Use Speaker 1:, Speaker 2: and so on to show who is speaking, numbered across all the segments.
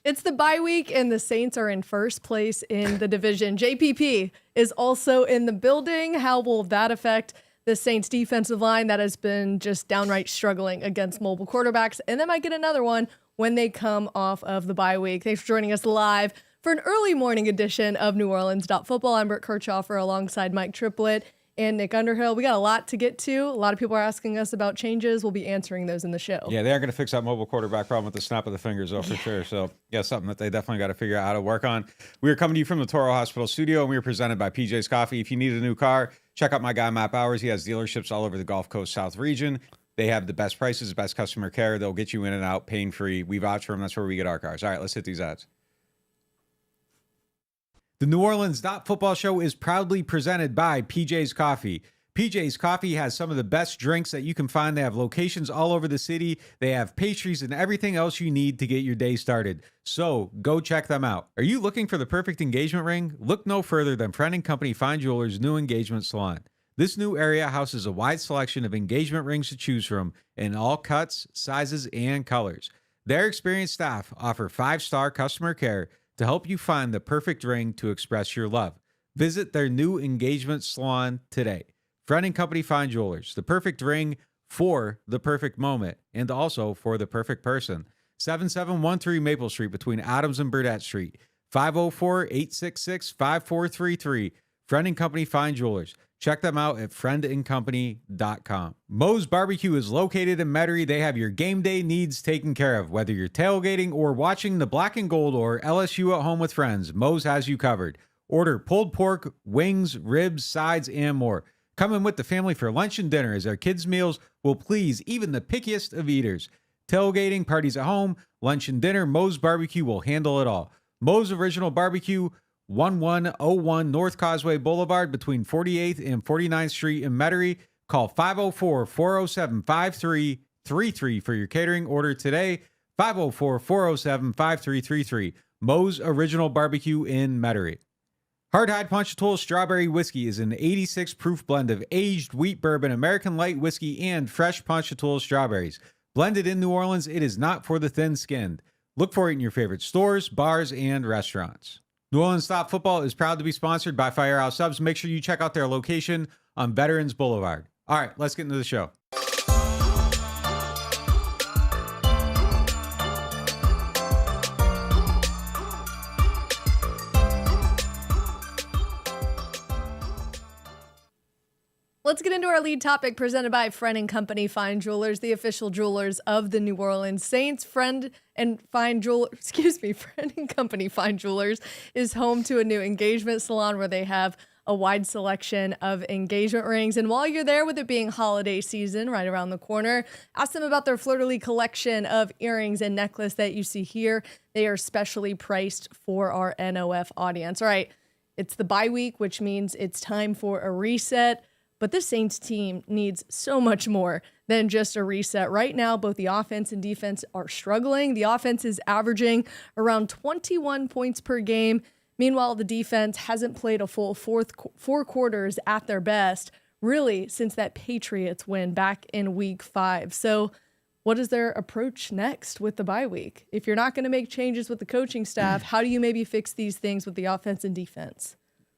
Speaker 1: It's the bye week, and the Saints are in first place in the division. JPP is also in the building. How will that affect the Saints defensive line that has been just downright struggling against mobile quarterbacks? And they might get another one when they come off of the bye week. Thanks for joining us live for an early morning edition of NewOrleans.Football. I'm Brooke Kirchhoffer alongside Mike Triplett and Nick Underhill. We got a lot to get to. A lot of people are asking us about changes. We'll be answering those in the show.
Speaker 2: Yeah, they are going to fix that mobile quarterback problem with the snap of the fingers, though, for sure. So, yeah, something that they definitely got to figure out how to work on. We are coming to you from the Toro Hospital studio, and we are presented by PJ's Coffee. If you need a new car, check out my guy, Matt Bowers. He has dealerships all over the Gulf Coast South region. They have the best prices, best customer care. They'll get you in and out pain-free. We vouch for them. That's where we get our cars. All right, let's hit these ads. The NewOrleans.Football show is proudly presented by PJ's Coffee. PJ's Coffee has some of the best drinks that you can find. They have locations all over the city. They have pastries and everything else you need to get your day started. So go check them out. Are you looking for the perfect engagement ring? Look no further than Friend & Company Fine Jewelers' new engagement salon. This new area houses a wide selection of engagement rings to choose from in all cuts, sizes, and colors. Their experienced staff offer 5-star customer care to help you find the perfect ring to express your love. Visit their new engagement salon today. Friend & Company Fine Jewelers, the perfect ring for the perfect moment and also for the perfect person. 7713 Maple Street between Adams and Burdett Street. 504-866-5433. Friend & Company Fine Jewelers. Check them out at friendandcompany.com. Moe's Barbecue is located in Metairie. They have your game day needs taken care of. Whether you're tailgating or watching the Black and Gold or LSU at home with friends, Moe's has you covered. Order pulled pork, wings, ribs, sides, and more. Come in with the family for lunch and dinner as our kids' meals will please even the pickiest of eaters. Tailgating, parties at home, lunch and dinner, Moe's Barbecue will handle it all. Moe's Original Barbecue, 1101 North Causeway Boulevard between 48th and 49th Street in Metairie. Call 504-407-5333 for your catering order today. 504-407-5333. Moe's Original Barbecue in Metairie. Hardhide Ponchatoula Strawberry Whiskey is an 86 proof blend of aged wheat bourbon, American light whiskey, and fresh Ponchatoula strawberries. Blended in New Orleans, it is not for the thin-skinned. Look for it in your favorite stores, bars, and restaurants. NewOrleans.Football is proud to be sponsored by Firehouse Subs. Make sure you check out their location on Veterans Boulevard. All right, let's get into the show.
Speaker 1: Let's get into our lead topic presented by Friend & Company Fine Jewelers, the official jewelers of the New Orleans Saints. Friend & Company Fine Jewelers is home to a new engagement salon where they have a wide selection of engagement rings. And while you're there, with it being holiday season right around the corner, ask them about their fleur-de-lis collection of earrings and necklace that you see here. They are specially priced for our NOF audience. All right, it's the bye week, which means it's time for a reset. But this Saints team needs so much more than just a reset. Right now, both the offense and defense are struggling. The offense is averaging around 21 points per game. Meanwhile, the defense hasn't played a full four quarters at their best, really, since that Patriots win back in week 5. So what is their approach next with the bye week? If you're not going to make changes with the coaching staff, how do you maybe fix these things with the offense and defense?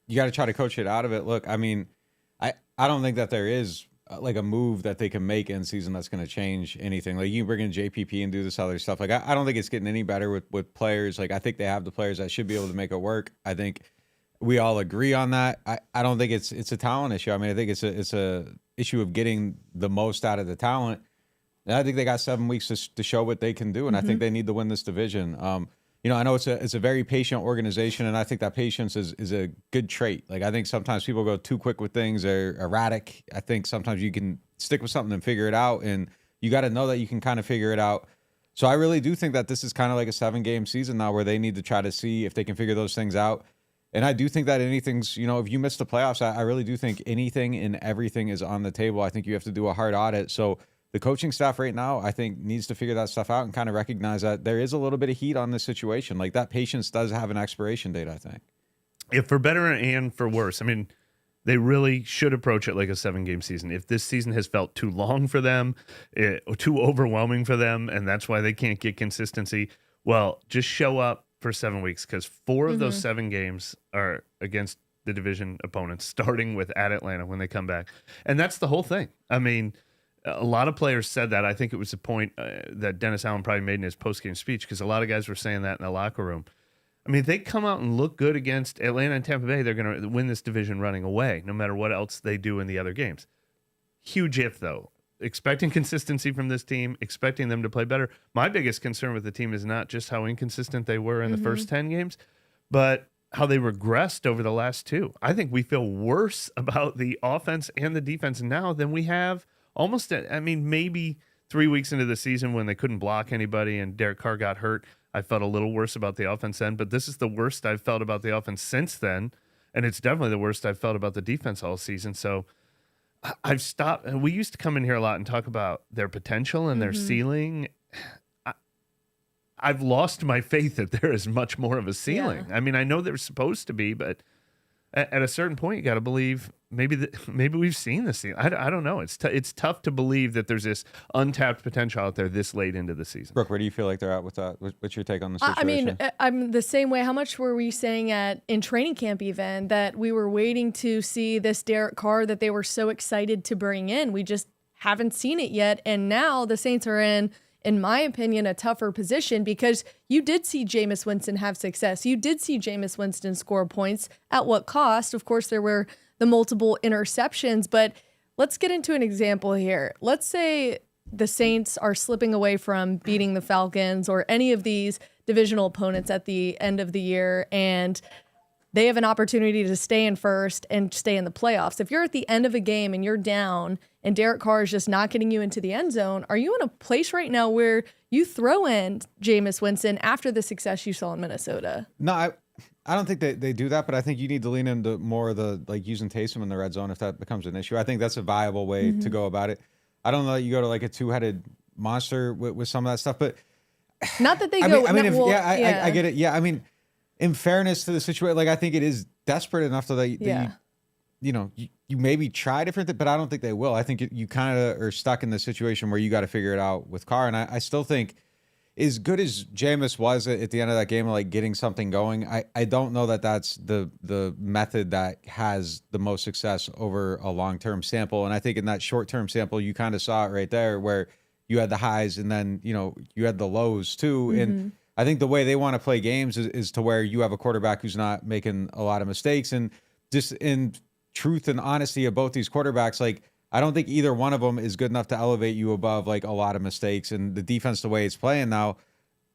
Speaker 2: You got to try to coach it out of it. Look, I mean, I don't think that there is like a move that they can make in season that's going to change anything. Like you can bring in JPP and do this other stuff. Like I don't think it's getting any better with players. Like I think they have the players that should be able to make it work. I think we all agree on that. I don't think it's a talent issue. I mean, I think it's a issue of getting the most out of the talent. And I think they got 7 weeks to show what they can do. And I think they need to win this division. You know, I know it's a very patient organization, and I think that patience is a good trait. Like, I think sometimes people go too quick with things. They're erratic. I think sometimes you can stick with something and figure it out, and you got to know that you can kind of figure it out. So I really do think that this is kind of like a 7-game season now where they need to try to see if they can figure those things out. And I do think that anything's, you know, if you miss the playoffs, I really do think anything and everything is on the table. I think you have to do a hard audit. So the coaching staff right now, I think, needs to figure that stuff out and kind of recognize that there is a little bit of heat on this situation. Like, that patience does have an expiration date, I think.
Speaker 3: Yeah, for better and for worse. I mean, they really should approach it like a 7-game season. If this season has felt too long for them, too overwhelming for them, and that's why they can't get consistency, Well, just show up for 7 weeks because 4 of those 7 games are against the division opponents, starting with at Atlanta when they come back. And that's the whole thing. I mean, a lot of players said that. I think it was the point that Dennis Allen probably made in his postgame speech because a lot of guys were saying that in the locker room. I mean, if they come out and look good against Atlanta and Tampa Bay, they're going to win this division running away, no matter what else they do in the other games. Huge if, though. Expecting consistency from this team, expecting them to play better. My biggest concern with the team is not just how inconsistent they were in the first 10 games, but how they regressed over the last 2. I think we feel worse about the offense and the defense now than we have almost, maybe 3 weeks into the season when they couldn't block anybody and Derek Carr got hurt. I felt a little worse about the offense then, but this is the worst I've felt about the offense since then, and it's definitely the worst I've felt about the defense all season. So I've stopped. And we used to come in here a lot and talk about their potential and their ceiling. I've lost my faith that there is much more of a ceiling. Yeah. I mean, I know there's supposed to be, but at a certain point, you got to believe maybe we've seen the ceiling. I don't know. It's tough to believe that there's this untapped potential out there this late into the season.
Speaker 2: Brooke, where do you feel like they're at with that? What's your take on the situation?
Speaker 1: I mean, I'm the same way. How much were we saying in training camp even that we were waiting to see this Derek Carr that they were so excited to bring in? We just haven't seen it yet. And now the Saints are in my opinion, a tougher position because you did see Jameis Winston have success. You did see Jameis Winston score points. At what cost? Of course, there were the multiple interceptions, but let's get into an example here. Let's say the Saints are slipping away from beating the Falcons or any of these divisional opponents at the end of the year, and they have an opportunity to stay in first and stay in the playoffs. If you're at the end of a game and you're down and Derek Carr is just not getting you into the end zone, are you in a place right now where you throw in Jameis Winston after the success you saw in Minnesota?
Speaker 2: No, I don't think they do that, but I think you need to lean into more of the using Taysom in the red zone if that becomes an issue. I think that's a viable way to go about it. I don't know that you go to like a 2-headed monster with some of that stuff, but
Speaker 1: not that they
Speaker 2: I
Speaker 1: go.
Speaker 2: I get it. Yeah, I mean, in fairness to the situation, like I think it is desperate enough that you maybe try different things, but I don't think they will. I think you kind of are stuck in the situation where you got to figure it out with Carr. And I still think as good as Jameis was at the end of that game, like getting something going, I don't know that that's the method that has the most success over a long-term sample. And I think in that short-term sample, you kind of saw it right there where you had the highs and then, you had the lows too. And I think the way they want to play games is to where you have a quarterback who's not making a lot of mistakes. And just in truth and honesty of both these quarterbacks, like I don't think either one of them is good enough to elevate you above like a lot of mistakes. And the defense, the way it's playing now,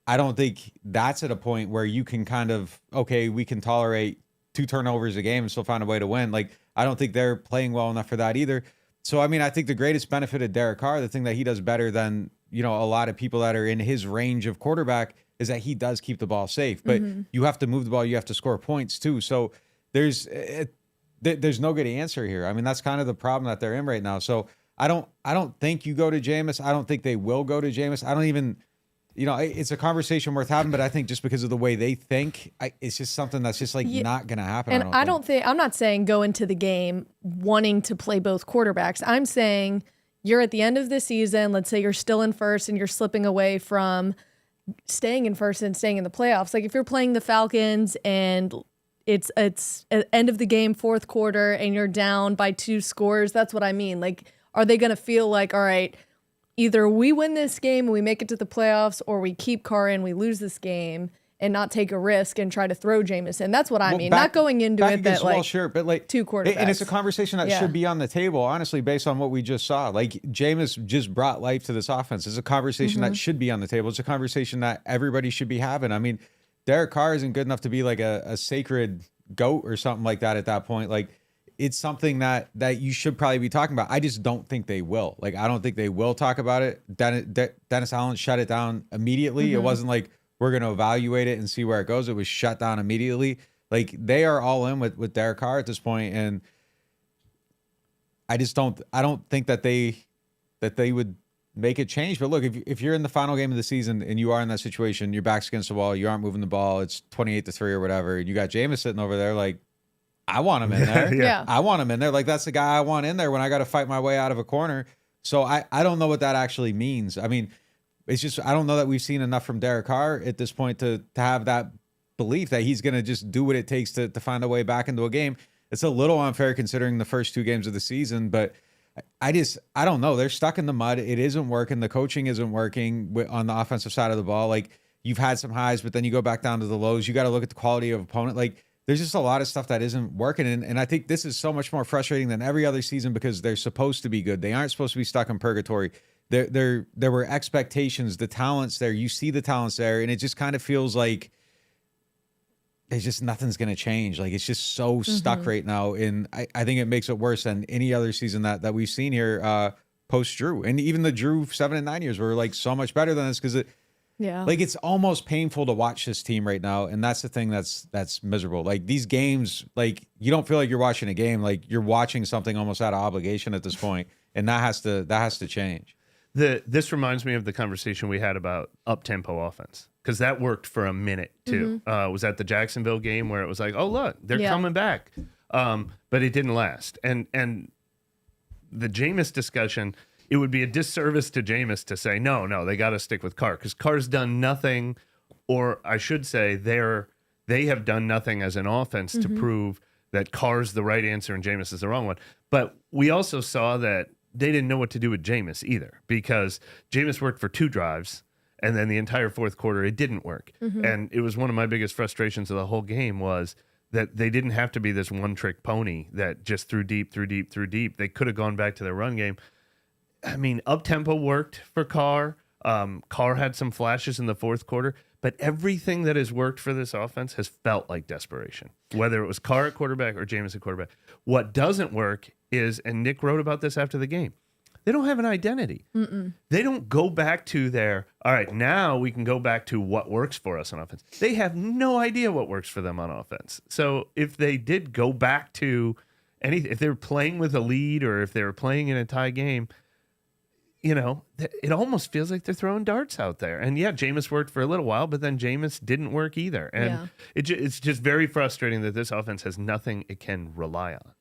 Speaker 2: I don't think that's at a point where you can kind of, okay, we can tolerate 2 turnovers a game and still find a way to win. Like, I don't think they're playing well enough for that either. So, I mean, I think the greatest benefit of Derek Carr, the thing that he does better than, a lot of people that are in his range of quarterback is that he does keep the ball safe, but you have to move the ball. You have to score points too. So there's no good answer here. I mean, that's kind of the problem that they're in right now. So I don't think you go to Jameis. I don't think they will go to Jameis. I don't even, it's a conversation worth having, but I think just because of the way they think, it's just something that's just like not going to happen.
Speaker 1: And I'm not saying go into the game wanting to play both quarterbacks. I'm saying you're at the end of the season. Let's say you're still in first and you're slipping away from staying in first and staying in the playoffs. Like if you're playing the Falcons and it's end of the game, fourth quarter, and you're down by 2 scores, that's what I mean. Like, are they going to feel like, all right, either we win this game and we make it to the playoffs, or we keep Carr in, we lose this game and not take a risk and try to throw Jameis in? That's what I mean. Not going into it that like
Speaker 2: sure, but like
Speaker 1: 2 quarterbacks.
Speaker 2: And it's a conversation that should be on the table, honestly, based on what we just saw. Like Jameis just brought life to this offense. It's a conversation that should be on the table. It's a conversation that everybody should be having. I mean, Derek Carr isn't good enough to be like a sacred goat or something like that at that point. Like it's something that you should probably be talking about. I just don't think they will. Like, I don't think they will talk about it. Dennis Allen shut it down immediately. It wasn't like, we're going to evaluate it and see where it goes. It was shut down immediately. Like they are all in with Derek Carr at this point. And I don't think that they would make a change. But look, if you're in the final game of the season and you are in that situation, your back's against the wall, you aren't moving the ball, it's 28-3 or whatever, and you got Jameis sitting over there, like, I want him in there.
Speaker 1: Yeah.
Speaker 2: I want him in there. Like, that's the guy I want in there when I got to fight my way out of a corner. So I don't know what that actually means. I mean, it's just, I don't know that we've seen enough from Derek Carr at this point to have that belief that he's going to just do what it takes to find a way back into a game. It's a little unfair considering the first 2 games of the season, but I don't know. They're stuck in the mud. It isn't working. The coaching isn't working on the offensive side of the ball. Like, you've had some highs, but then you go back down to the lows. You got to look at the quality of opponent. Like, there's just a lot of stuff that isn't working. And I think this is so much more frustrating than every other season because they're supposed to be good. They aren't supposed to be stuck in purgatory. There were expectations, the talent's there. You see the talent's there, and it just kind of feels like there's just nothing's going to change. Like, it's just so stuck right now. And I think it makes it worse than any other season that we've seen here post Drew. And even the Drew 7 and 9 years were like so much better than this because it's almost painful to watch this team right now. And that's the thing that's miserable. Like, these games, like, you don't feel like you're watching a game. Like, you're watching something almost out of obligation at this point. And that has to change.
Speaker 3: This reminds me of the conversation we had about up-tempo offense, because that worked for a minute too. Was that the Jacksonville game where it was like, oh, look, they're coming back. But it didn't last. And the Jameis discussion, it would be a disservice to Jameis to say, no, they got to stick with Carr, because Carr's done nothing, or I should say they have done nothing as an offense to prove that Carr's the right answer and Jameis is the wrong one. But we also saw that they didn't know what to do with Jameis either, because Jameis worked for 2 drives, and then the entire fourth quarter, it didn't work. And it was one of my biggest frustrations of the whole game was that they didn't have to be this one-trick pony that just threw deep. They could have gone back to their run game. I mean, up-tempo worked for Carr. Carr had some flashes in the fourth quarter, but everything that has worked for this offense has felt like desperation, whether it was Carr at quarterback or Jameis at quarterback. What doesn't work is, and Nick wrote about this after the game, they don't have an identity. They don't go back to all right, now we can go back to what works for us on offense. They have no idea what works for them on offense. So if they did go back to anything, if they were playing with a lead or if they were playing in a tie game, it almost feels like they're throwing darts out there. And yeah, Jameis worked for a little while, but then Jameis didn't work either. And it's just very frustrating that this offense has nothing it can rely on.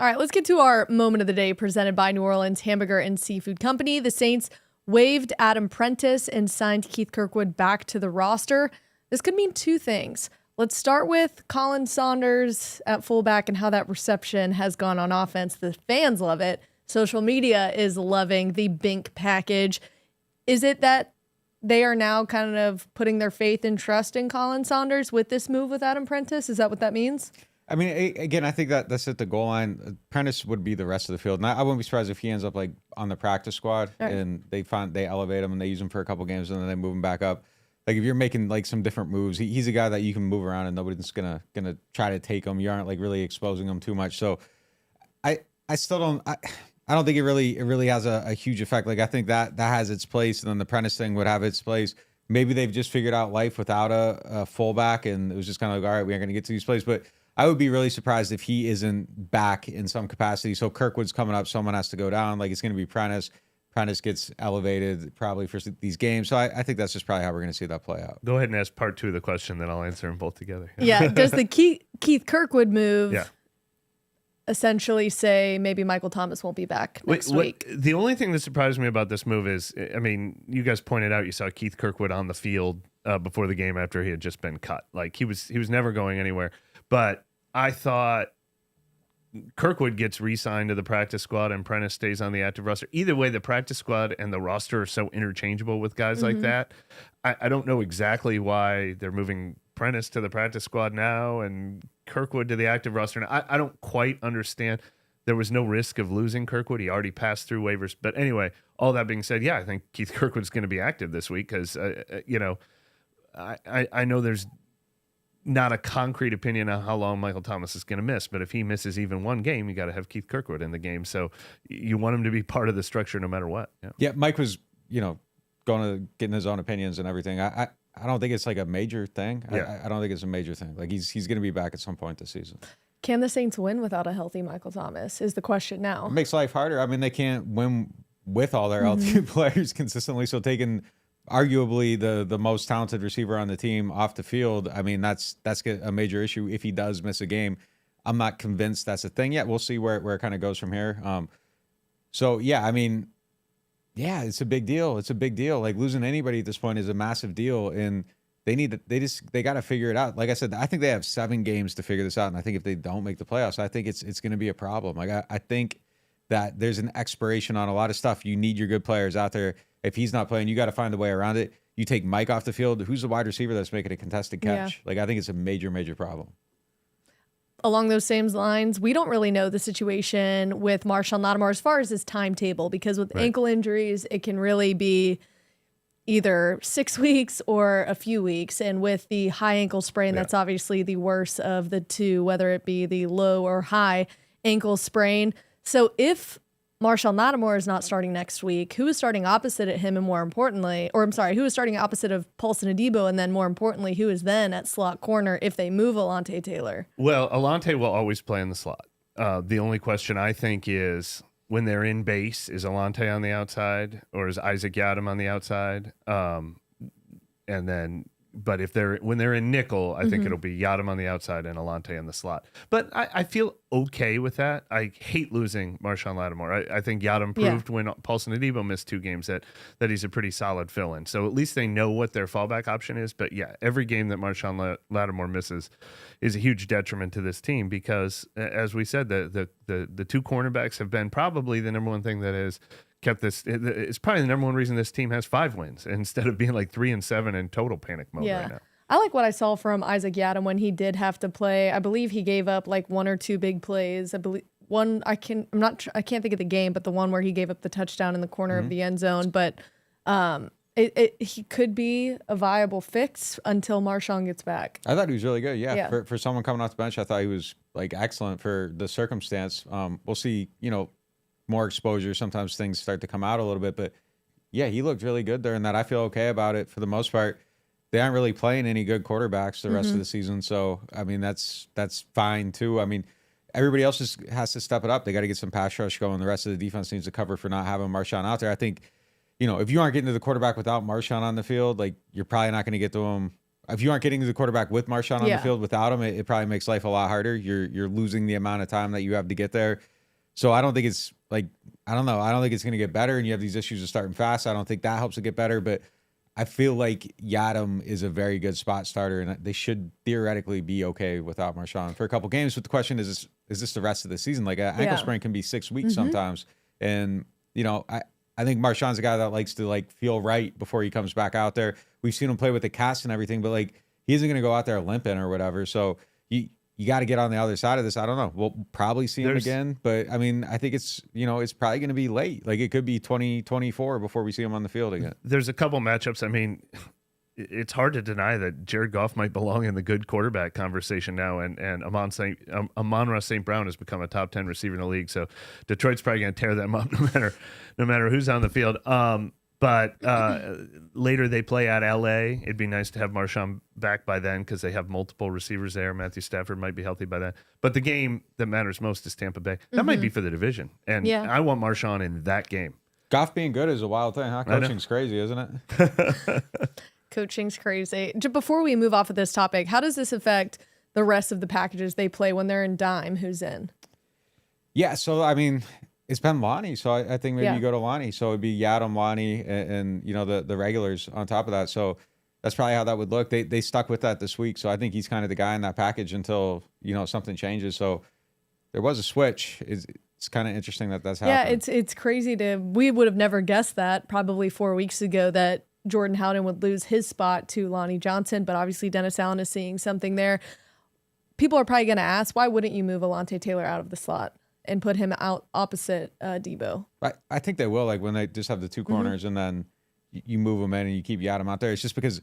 Speaker 1: All right, let's get to our moment of the day presented by New Orleans Hamburger and Seafood Company. The Saints waived Adam Prentice and signed Keith Kirkwood back to the roster. This could mean 2 things. Let's start with Colin Saunders at fullback and how that reception has gone on offense. The fans love it. Social media is loving the Bink package. Is it that they are now kind of putting their faith and trust in Colin Saunders with this move with Adam Prentice? Is that what that means?
Speaker 2: I mean, again, I think that's at the goal line. Prentice would be the rest of the field. And I wouldn't be surprised if he ends up like on the practice squad and they elevate him and they use him for a couple games and then they move him back up. Like, if you're making like some different moves, he's a guy that you can move around and nobody's gonna try to take him. You aren't like really exposing him too much. So I still don't. I don't think it really has a huge effect. Like, I think that has its place, and then the Prentice thing would have its place. Maybe they've just figured out life without a fullback, and it was just kind of like, all right, we aren't going to get to these plays. But I would be really surprised if he isn't back in some capacity. So Kirkwood's coming up, someone has to go down. Like, it's going to be Prentice. Prentice gets elevated probably for these games. So I think that's just probably how we're going to see that play out.
Speaker 3: Go ahead and ask part 2 of the question, then I'll answer them both together.
Speaker 1: Yeah. Does the Keith Kirkwood move essentially say maybe Michael Thomas won't be back next week?
Speaker 3: The only thing that surprised me about this move is, I mean, you guys pointed out you saw Keith Kirkwood on the field before the game after he had just been cut. Like, he was never going anywhere. But I thought Kirkwood gets re-signed to the practice squad and Prentice stays on the active roster. Either way, the practice squad and the roster are so interchangeable with guys like that. I don't know exactly why they're moving Prentice to the practice squad now and Kirkwood to the active roster. And I don't quite understand. There was no risk of losing Kirkwood. He already passed through waivers. But anyway, all that being said, I think Keith Kirkwood's going to be active this week because, I know there's not a concrete opinion on how long Michael Thomas is going to miss, but if he misses even one game, you got to have Keith Kirkwood in the game. So you want him to be part of the structure no matter what.
Speaker 2: Yeah, Mike was, going to getting his own opinions and everything. I don't think it's like a major thing. I don't think it's a major thing. Like, he's going to be back at some point this season.
Speaker 1: Can the Saints win without a healthy Michael Thomas is the question now.
Speaker 2: It makes life harder. I mean, they can't win with all their healthy players consistently. So taking arguably the most talented receiver on the team off the field, I mean, that's a major issue if he does miss a game. I'm not convinced that's a thing yet. We'll see where it kind of goes from here. So, yeah, I mean, Yeah, it's a big deal. It's a big deal. Like losing anybody at this point is a massive deal, and they got to figure it out. Like I said, I think they have 7 games to figure this out, and I think if they don't make the playoffs, I think it's going to be a problem. Like I think that there's an expiration on a lot of stuff. You need your good players out there. If he's not playing, you got to find a way around it. You take Mike off the field. Who's the wide receiver that's making a contested catch?
Speaker 1: Yeah.
Speaker 2: Like I think it's a major, major problem.
Speaker 1: Along those same lines, we don't really know the situation with Marshon Lattimore as far as his timetable, because with ankle injuries, it can really be either 6 weeks or a few weeks. And with the high ankle sprain, that's obviously the worst of the two, whether it be the low or high ankle sprain. So if Marshon Lattimore is not starting next week, who is starting opposite at him, and more importantly, who is starting opposite of Paulson Adebo, and then more importantly, who is then at slot corner if they move Alontae Taylor?
Speaker 3: Well, Alontae will always play in the slot. The only question I think is when they're in base, is Alontae on the outside or is Isaac Yiadom on the outside? But when they're in nickel, I think it'll be Yiadom on the outside and Alontae in the slot. But I feel okay with that. I hate losing Marshon Lattimore. I think Yiadom proved when Paulson Adebo missed 2 games that he's a pretty solid fill-in. So at least they know what their fallback option is. But yeah, every game that Marshon Lattimore misses is a huge detriment to this team because, as we said, the 2 cornerbacks have been probably the number one thing that has kept this. It's probably the number one reason this team has 5 wins instead of being like 3-7 in total panic mode right now.
Speaker 1: I like what I saw from Isaac Yiadom when he did have to play. I believe he gave up like 1 or 2 big plays. I believe one. I can't think of the game, but the one where he gave up the touchdown in the corner of the end zone. But he could be a viable fix until Marshon gets back.
Speaker 2: I thought he was really good. Yeah. For someone coming off the bench, I thought he was like excellent for the circumstance. We'll see. More exposure. Sometimes things start to come out a little bit, but yeah, he looked really good during that. I feel okay about it for the most part. They aren't really playing any good quarterbacks the rest of the season. So, I mean, that's fine too. I mean, everybody else has to step it up. They got to get some pass rush going. The rest of the defense needs to cover for not having Marshon out there. I think, if you aren't getting to the quarterback without Marshon on the field, like you're probably not going to get to him. If you aren't getting to the quarterback with Marshon on the field without him, it probably makes life a lot harder. You're losing the amount of time that you have to get there. So I don't think it's I don't know. I don't think it's going to get better, and you have these issues of starting fast. I don't think that helps it get better, but I feel like Yiadom is a very good spot starter, and they should theoretically be okay without Marshon for a couple games. But the question is this the rest of the season? Like an ankle sprain can be 6 weeks sometimes, and I think Marshon's a guy that likes to feel right before he comes back out there. We've seen him play with the cast and everything, but he isn't going to go out there limping or whatever. So you got to get on the other side of this. I don't know. We'll probably see him again, but I mean, I think it's probably going to be late. Like it could be 2024 before we see him on the field again.
Speaker 3: There's a couple matchups. I mean, it's hard to deny that Jared Goff might belong in the good quarterback conversation now, and Amon-Ra St. Brown has become a top 10 receiver in the league. So Detroit's probably going to tear them up no matter who's on the field. But later they play at LA. It'd be nice to have Marshon back by then because they have multiple receivers there. Matthew Stafford might be healthy by then. But the game that matters most is Tampa Bay. That might be for the division. And I want Marshon in that game.
Speaker 2: Goff being good is a wild thing, huh? Coaching's crazy, isn't it?
Speaker 1: Coaching's crazy. Before we move off of this topic, how does this affect the rest of the packages they play when they're in dime? Who's in?
Speaker 2: Yeah, so I mean, it's been Lonnie, so I think maybe you go to Lonnie. So it'd be Yiadom, Lonnie, and the regulars on top of that. So that's probably how that would look. They stuck with that this week, so I think he's kind of the guy in that package until something changes. So there was a switch. It's kind of interesting that's happening.
Speaker 1: Yeah, it's crazy we would have never guessed that probably 4 weeks ago that Jordan Howden would lose his spot to Lonnie Johnson, but obviously Dennis Allen is seeing something there. People are probably going to ask, why wouldn't you move Alontae Taylor out of the slot and put him out opposite Debo?
Speaker 2: I think they will, when they just have the 2 corners and then you move them in and you keep Yiadom out there. It's just because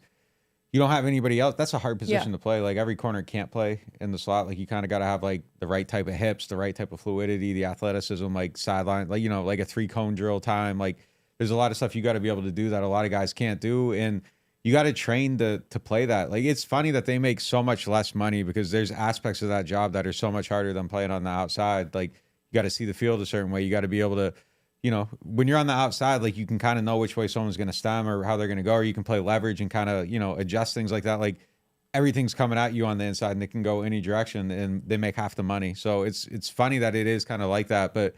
Speaker 2: you don't have anybody else. That's a hard position to play. Every corner can't play in the slot. You kind of got to have the right type of hips, the right type of fluidity, the athleticism, sideline, a 3-cone drill time. There's a lot of stuff you got to be able to do that a lot of guys can't do. And you got to train to play that. It's funny that they make so much less money because there's aspects of that job that are so much harder than playing on the outside. You got to see the field a certain way. You got to be able to, when you're on the outside, you can kind of know which way someone's going to stem or how they're going to go, or you can play leverage and kind of, adjust things like that. Everything's coming at you on the inside and it can go any direction and they make half the money. So it's funny that it is kind of like that, but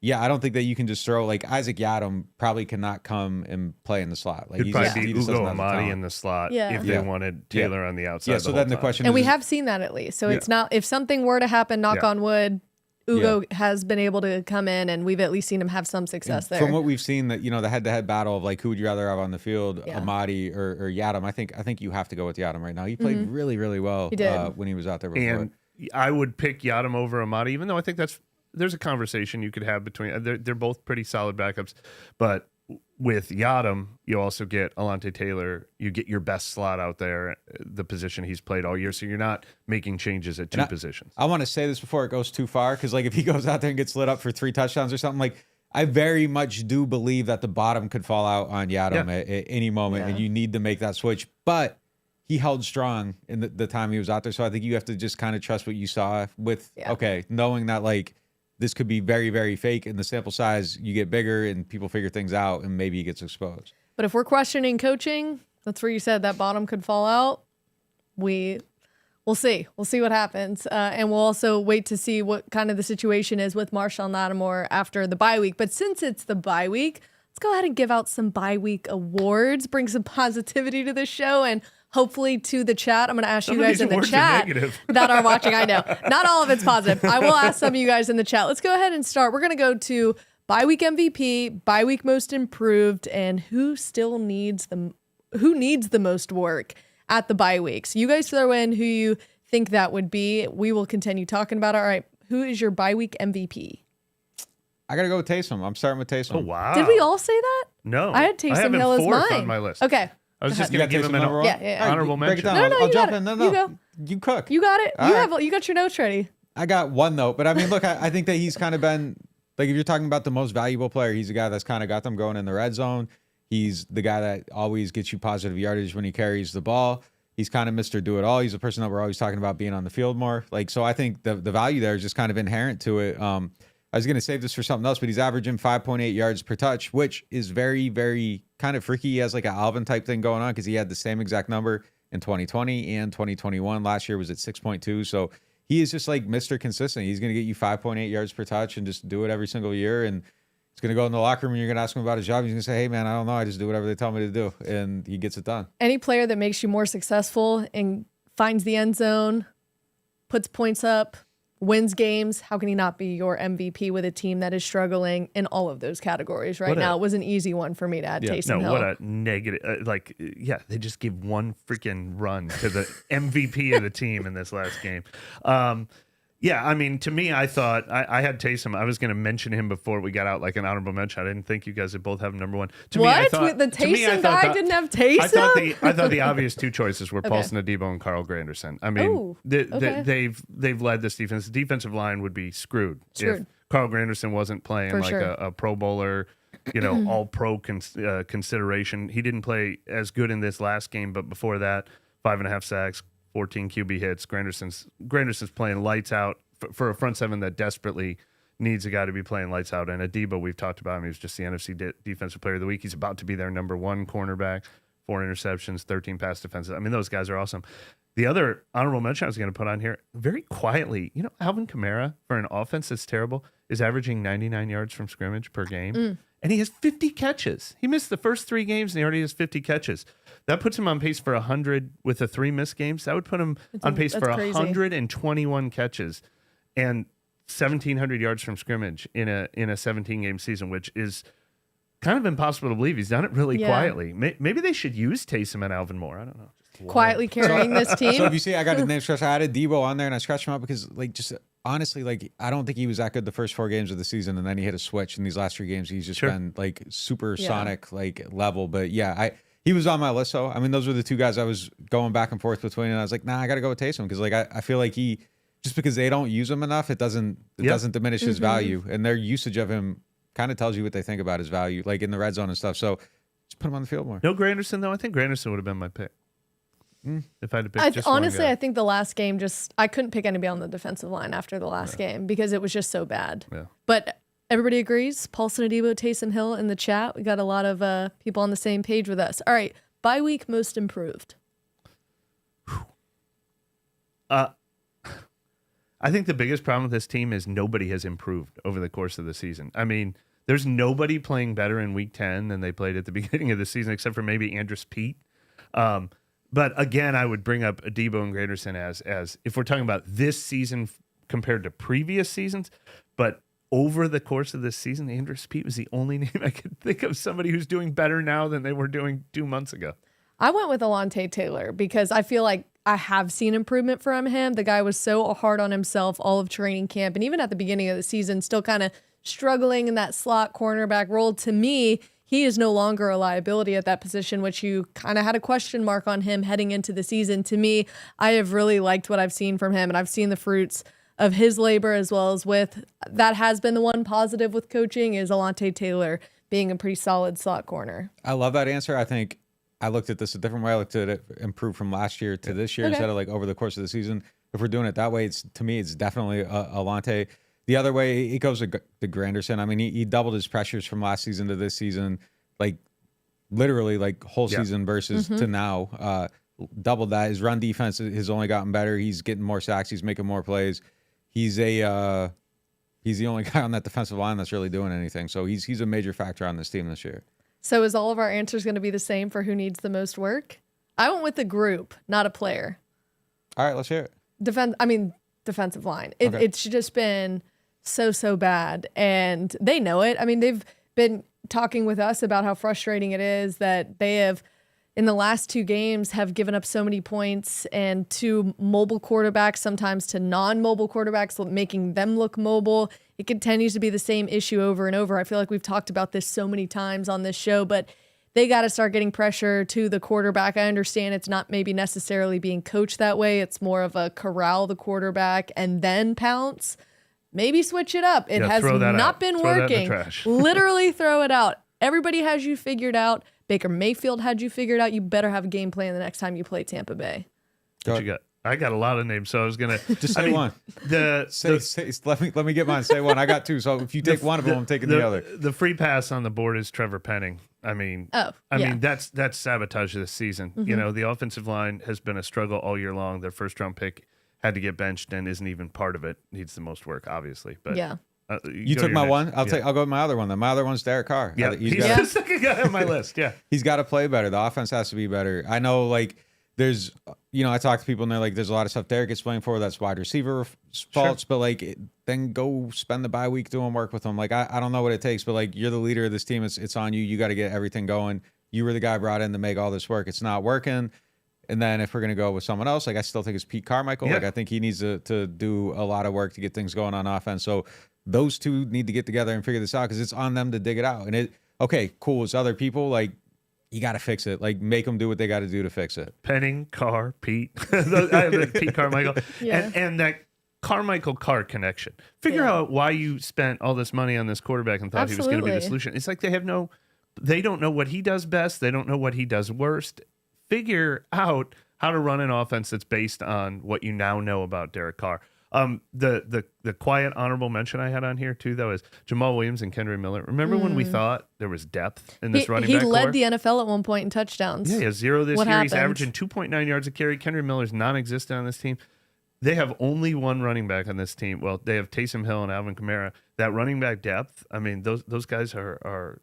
Speaker 2: yeah, I don't think that you can just throw like Isaac Yiadom probably cannot come and play in the slot. Like
Speaker 3: It'd probably be
Speaker 2: he just
Speaker 3: Ugo
Speaker 2: doesn't have the
Speaker 3: Amadi
Speaker 2: talent.
Speaker 3: in the slot
Speaker 1: Yeah.
Speaker 3: if they wanted Taylor on the outside.
Speaker 2: Yeah, so then the question
Speaker 1: And
Speaker 2: is,
Speaker 1: we have seen that at least. So it's not, if something were to happen, knock on wood, Ugo has been able to come in, and we've at least seen him have some success there.
Speaker 2: From what we've seen, that the head-to-head battle of like who would you rather have on the field, Amadi or Yiadom. I think you have to go with Yiadom right now. He played really, really well when he was out there before.
Speaker 3: And I would pick Yiadom over Amadi, even though I think there's a conversation you could have between. They're both pretty solid backups, but with Yiadom, you also get Alontae Taylor. You get your best slot out there, the position he's played all year. So you're not making changes at two positions.
Speaker 2: I want to say this before it goes too far, because like if he goes out there and gets lit up for 3 touchdowns or something, like I very much do believe that the bottom could fall out on Yiadom at any moment, and you need to make that switch. But he held strong in the time he was out there, so I think you have to just kind of trust what you saw with knowing that like this could be very, very fake, and the sample size, you get bigger and people figure things out, and maybe he gets exposed.
Speaker 1: But if we're questioning coaching, that's where you said that bottom could fall out. We'll see. We'll see what happens. And we'll also wait to see what kind of the situation is with Marshon Lattimore after the bye week. But since it's the bye week, let's go ahead and give out some bye week awards, bring some positivity to the show, and hopefully to the chat. I'm going to ask you guys in the chat that are watching. I know not all of it's positive. I will ask some of you guys in the chat. Let's go ahead and start. We're going to go to bye week MVP, bye week most improved, and who needs the most work at the bye week. So you guys throw in who you think that would be. We will continue talking about it. All right. Who is your bye week MVP?
Speaker 2: I got to go with Taysom. I'm starting with Taysom.
Speaker 3: Oh, wow.
Speaker 1: Did we all say that?
Speaker 3: No.
Speaker 1: I had Taysom Hill as mine.
Speaker 3: On my list.
Speaker 1: Okay.
Speaker 3: I was just going to give him an honorable mention.
Speaker 2: No,
Speaker 1: you
Speaker 2: jump
Speaker 1: got
Speaker 2: in.
Speaker 1: it.
Speaker 2: No.
Speaker 1: You go.
Speaker 2: You cook.
Speaker 1: You got it. You got your notes ready.
Speaker 2: I got one note, but I mean, look, I think that he's kind of been like, if you're talking about the most valuable player, he's the guy that's kind of got them going in the red zone. He's the guy that always gets you positive yardage when he carries the ball. He's kind of Mr. Do-It-All. He's the person that we're always talking about being on the field more. Like, so I think the value there is just kind of inherent to it. I was going to save this for something else, but he's averaging 5.8 yards per touch, which is very, very kind of freaky. He has like an Alvin type thing going on because he had the same exact number in 2020 and 2021. Last year was at 6.2. So he is just like Mr. Consistent. He's going to get you 5.8 yards per touch and just do it every single year. And he's going to go in the locker room and you're going to ask him about his job. He's going to say, hey, man, I don't know. I just do whatever they tell me to do. And he gets it done.
Speaker 1: Any player that makes you more successful and finds the end zone, puts points up, wins games, how can he not be your MVP with a team that is struggling in all of those categories right now? It was an easy one for me to add Taysom Hill.
Speaker 3: What a negative. They just give one freaking run to the MVP of the team in this last game. I mean, to me, I thought I had Taysom. I was going to mention him before we got out like an honorable mention. I didn't think you guys would both have him number one.
Speaker 1: The Taysom guy didn't have Taysom?
Speaker 3: I thought the obvious two choices were Paulson Adebo and Carl Granderson. I mean, they've led this defense. The defensive line would be screwed if Carl Granderson wasn't playing a Pro Bowler, all pro consideration. He didn't play as good in this last game, but before that, 5.5 sacks, 14 QB hits. Granderson's playing lights out for a front seven that desperately needs a guy to be playing lights out. And Adebo, we've talked about him. He was just the NFC Defensive Player of the Week. He's about to be their number one cornerback. 4 interceptions, 13 pass defenses. I mean, those guys are awesome. The other honorable mention I was going to put on here, very quietly, Alvin Kamara, for an offense that's terrible, is averaging 99 yards from scrimmage per game. And he has 50 catches. He missed the first 3 games, and he already has 50 catches. That puts him on pace for 100 with the 3 missed games. That would put him on pace for 121 catches and 1,700 yards from scrimmage in a 17-game season, which is kind of impossible to believe. He's done it really quietly. Maybe they should use Taysom and Alvin more. I don't know.
Speaker 1: Quietly carrying this team.
Speaker 2: So if you see, I got his name scratched. I added Debo on there, and I scratched him out because, honestly, I don't think he was that good the first 4 games of the season, and then he hit a switch in these last 3 games. He's just been supersonic level. But he was on my list. So I mean, those were the 2 guys I was going back and forth between, and I was like, nah, I got to go with Taysom because I feel like he, just because they don't use him enough, it doesn't diminish his value, and their usage of him kind of tells you what they think about his value, like in the red zone and stuff. So just put him on the field more.
Speaker 3: No Granderson though. I think Granderson would have been my pick. If I had to pick just
Speaker 1: honestly,
Speaker 3: one guy.
Speaker 1: I think the last game I couldn't pick anybody on the defensive line after the last game because it was just so bad. Yeah. But everybody agrees. Paulson Adebo, Taysom Hill in the chat. We got a lot of people on the same page with us. All right, bye week most improved.
Speaker 3: I I think the biggest problem with this team is nobody has improved over the course of the season. I mean, there's nobody playing better in week 10 than they played at the beginning of the season, except for maybe Andrus Pete. But again, I would bring up Adebo and Granderson as if we're talking about this season compared to previous seasons, but over the course of this season, Andrus Pete was the only name I could think of somebody who's doing better now than they were doing 2 months ago.
Speaker 1: I went with Alontae Taylor because I feel like I have seen improvement from him. The guy was so hard on himself all of training camp, and even at the beginning of the season, still kind of struggling in that slot cornerback role. To me, he is no longer a liability at that position, which you kind of had a question mark on him heading into the season. To me, I have really liked what I've seen from him, and I've seen the fruits of his labor as well as with that has been the one positive with coaching is Alontae Taylor being a pretty solid slot corner.
Speaker 2: I love that answer. I think I looked at this a different way. I looked at it improved from last year to this year instead of like over the course of the season. If we're doing it that way, to me, it's definitely Alontae. The other way, it goes to Granderson. I mean, he doubled his pressures from last season to this season, like literally like whole season versus to now. Doubled that. His run defense has only gotten better. He's getting more sacks. He's making more plays. He's the only guy on that defensive line that's really doing anything. So he's a major factor on this team this year.
Speaker 1: So is all of our answers going to be the same for who needs the most work? I went with the group, not a player.
Speaker 2: All right, let's hear it.
Speaker 1: Defensive line. It's just been so bad, and they know it. I mean, they've been talking with us about how frustrating it is that they have, in the last 2 games, have given up so many points and to mobile quarterbacks, sometimes to non-mobile quarterbacks, making them look mobile. It continues to be the same issue over and over. I feel like we've talked about this so many times on this show, but they got to start getting pressure to the quarterback. I understand it's not maybe necessarily being coached that way. It's more of a corral the quarterback and then pounce. Maybe switch it up. It has not been working. Literally throw it out. Everybody has you figured out. Baker Mayfield had you figured out. You better have a game plan the next time you play Tampa Bay.
Speaker 3: What you got? I got a lot of names, so I was gonna
Speaker 2: just say one. Let me get mine. Say one. I got 2. So if you take one of them, I'm taking the other.
Speaker 3: The free pass on the board is Trevor Penning. I mean, that's sabotage this season. You know, the offensive line has been a struggle all year long. Their first round pick had to get benched and isn't even part of it. Needs the most work, obviously. But
Speaker 1: yeah.
Speaker 2: You took my one. I'll go with my other one. Then my other one's Derek Carr.
Speaker 3: Yeah, he's the second guy on my list. Yeah,
Speaker 2: he's got to play better. The offense has to be better. I know, like, there's, I talk to people and they're like, there's a lot of stuff Derek gets playing for that's wide receiver faults, but like, then go spend the bye week doing work with him. Like, I don't know what it takes, but like, you're the leader of this team. It's on you. You got to get everything going. You were the guy brought in to make all this work. It's not working. And then if we're gonna go with someone else, like I still think it's Pete Carmichael. Yeah. Like I think he needs to do a lot of work to get things going on offense. So those two need to get together and figure this out because it's on them to dig it out. And okay, cool. It's other people. Like you got to fix it. Like make them do what they got to do to fix it.
Speaker 3: Penning, Carr, Pete, Pete Carmichael, and that Carmichael Carr connection. Figure out why you spent all this money on this quarterback and thought he was going to be the solution. It's like they don't know what he does best. They don't know what he does worst. Figure out how to run an offense that's based on what you now know about Derek Carr. The quiet honorable mention I had on here too, though, is Jamal Williams and Kendra Miller. Remember when we thought there was depth in this running back core?
Speaker 1: He led the NFL at one point in touchdowns.
Speaker 3: Yeah, he has 0 this year. He's averaging 2.9 yards a carry. Kendra Miller's non-existent on this team. They have only one running back on this team. Well, they have Taysom Hill and Alvin Kamara. That running back depth, I mean, those guys are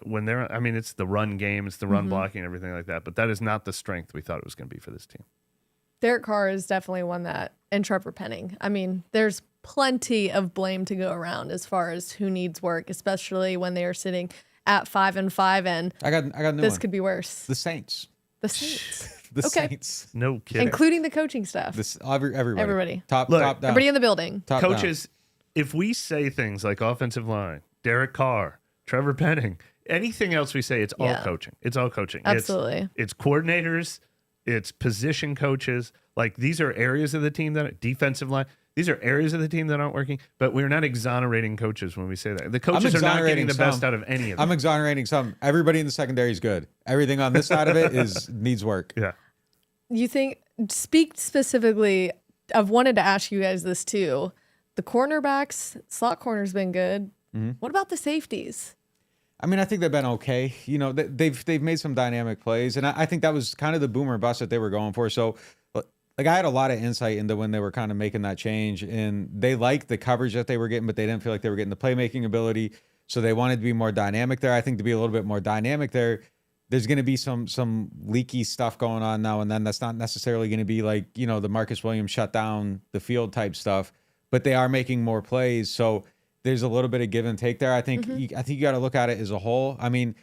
Speaker 3: when they're, I mean, it's the run game, it's the run blocking and everything like that. But that is not the strength we thought it was going to be for this team.
Speaker 1: Derek Carr is definitely one that, and Trevor Penning. I mean, there's plenty of blame to go around as far as who needs work, especially when they are sitting at 5-5. And
Speaker 2: I got new
Speaker 1: this
Speaker 2: one.
Speaker 1: Could be worse.
Speaker 2: The Saints.
Speaker 1: The Saints.
Speaker 2: The Saints.
Speaker 3: No kidding.
Speaker 1: Including the coaching staff.
Speaker 2: Everybody.
Speaker 1: Top
Speaker 2: down.
Speaker 1: Everybody in the building.
Speaker 2: Top
Speaker 3: coaches,
Speaker 2: down.
Speaker 3: If we say things like offensive line, Derek Carr, Trevor Penning, anything else we say, it's all coaching. It's all coaching.
Speaker 1: Absolutely.
Speaker 3: It's coordinators, it's position coaches. Like these are areas of the team that defensive line. These are areas of the team that aren't working, but we're not exonerating coaches when we say that. The coaches are not getting the best out of any of them.
Speaker 2: I'm exonerating some. Everybody in the secondary is good. Everything on this side of it needs work.
Speaker 3: Yeah.
Speaker 1: You think, speak specifically, I've wanted to ask you guys this too. The cornerbacks, slot corner's been good. Mm-hmm. What about the safeties?
Speaker 2: I mean, I think they've been okay. They've made some dynamic plays, and I think that was kind of the boomer bust that they were going for. So, like I had a lot of insight into when they were kind of making that change, and they liked the coverage that they were getting, but they didn't feel like they were getting the playmaking ability. So they wanted to be more dynamic there. I think to be a little bit more dynamic there, there's going to be some leaky stuff going on now and then. That's not necessarily going to be like, you know, the Marcus Williams shut down the field type stuff, but they are making more plays. So there's a little bit of give and take there. I think you got to look at it as a whole. I mean,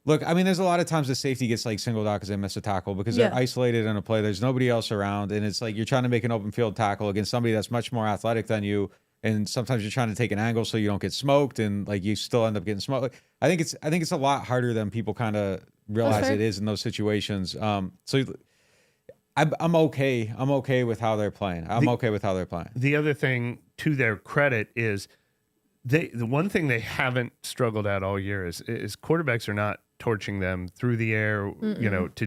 Speaker 2: there's a lot of times the safety gets like singled out because they miss a tackle because they're isolated in a play. There's nobody else around. And it's like you're trying to make an open field tackle against somebody that's much more athletic than you. And sometimes you're trying to take an angle so you don't get smoked, and like you still end up getting smoked. Like, I think it's a lot harder than people kind of realize it is in those situations. So I'm okay. I'm okay with how they're playing. The
Speaker 3: other thing to their credit is the one thing they haven't struggled at all year is quarterbacks are not torching them through the air, you know, to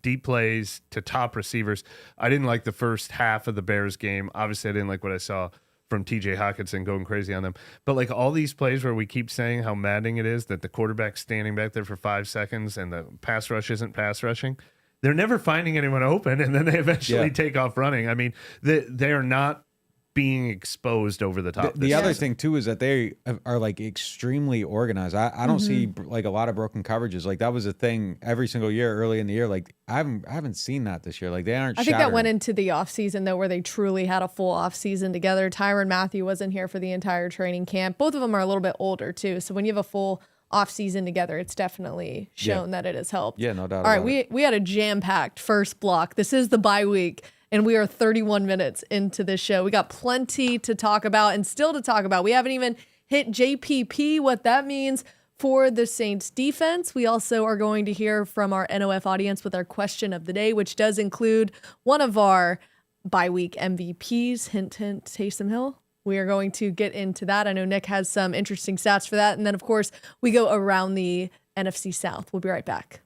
Speaker 3: deep plays, to top receivers. I didn't like the first half of the Bears game. Obviously, I didn't like what I saw from TJ Hawkinson going crazy on them. But like all these plays where we keep saying how maddening it is that the quarterback's standing back there for 5 seconds and the pass rush isn't pass rushing, they're never finding anyone open, and then they eventually take off running. I mean, they are not being exposed over the top.
Speaker 2: The other thing too is that they are like extremely organized. I don't see like a lot of broken coverages. Like that was a thing every single year early in the year. Like I haven't seen that this year. Like they aren't.
Speaker 1: I think that went into the offseason though, where they truly had a full offseason together. Tyrann Mathieu wasn't here for the entire training camp. Both of them are a little bit older too. So when you have a full offseason together, it's definitely shown that it has helped.
Speaker 2: Yeah, no doubt.
Speaker 1: All right, we had a jam-packed first block. This is the bye week, and we are 31 minutes into this show. We got plenty to talk about and still to talk about. We haven't even hit JPP, what that means for the Saints defense. We also are going to hear from our NOF audience with our question of the day, which does include one of our bye week MVPs. Hint, hint, Taysom Hill. We are going to get into that. I know Nick has some interesting stats for that. And then, of course, we go around the NFC South. We'll be right back.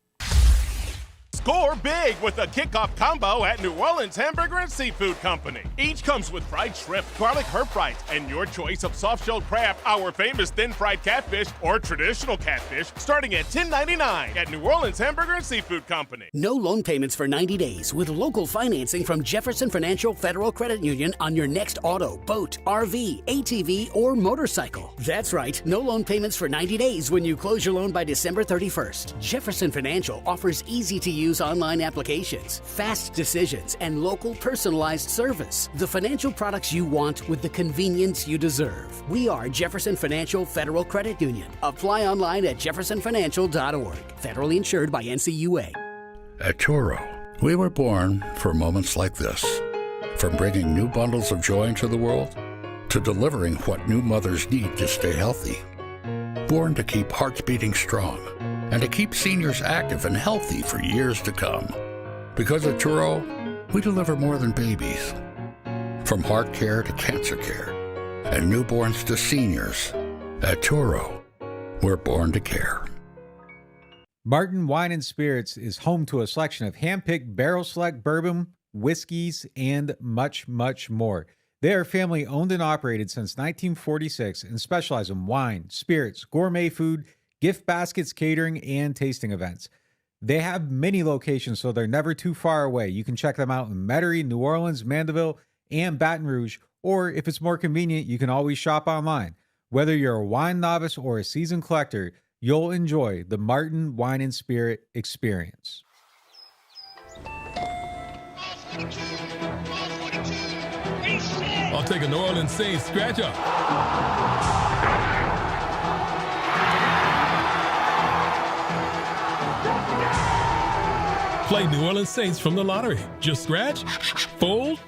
Speaker 4: Score big with a kickoff combo at New Orleans Hamburger and Seafood Company. Each comes with fried shrimp, garlic herb fries, and your choice of soft-shelled crab, our famous thin-fried catfish, or traditional catfish, starting at $10.99 at New Orleans Hamburger and Seafood Company.
Speaker 5: No loan payments for 90 days with local financing from Jefferson Financial Federal Credit Union on your next auto, boat, RV, ATV, or motorcycle. That's right, no loan payments for 90 days when you close your loan by December 31st. Jefferson Financial offers easy-to-use online applications, fast decisions, and local personalized service. The financial products you want with the convenience you deserve. We are Jefferson Financial Federal Credit Union. Apply online at jeffersonfinancial.org. Federally insured by NCUA.
Speaker 6: At Turo, we were born for moments like this. From bringing new bundles of joy into the world to delivering what new mothers need to stay healthy. Born to keep hearts beating strong and to keep seniors active and healthy for years to come. Because at Turo, we deliver more than babies. From heart care to cancer care and newborns to seniors, at Turo, we're born to care.
Speaker 2: Martin Wine and Spirits is home to a selection of hand-picked barrel select bourbon, whiskeys, and much, much more. They are family owned and operated since 1946 and specialize in wine, spirits, gourmet food, gift baskets, catering, and tasting events. They have many locations, so they're never too far away. You can check them out in Metairie, New Orleans, Mandeville, and Baton Rouge, or if it's more convenient, you can always shop online. Whether you're a wine novice or a seasoned collector, you'll enjoy the Martin Wine and Spirit experience.
Speaker 7: I'll take a New Orleans Saints scratch up. Play New Orleans Saints from the lottery. Just scratch, fold,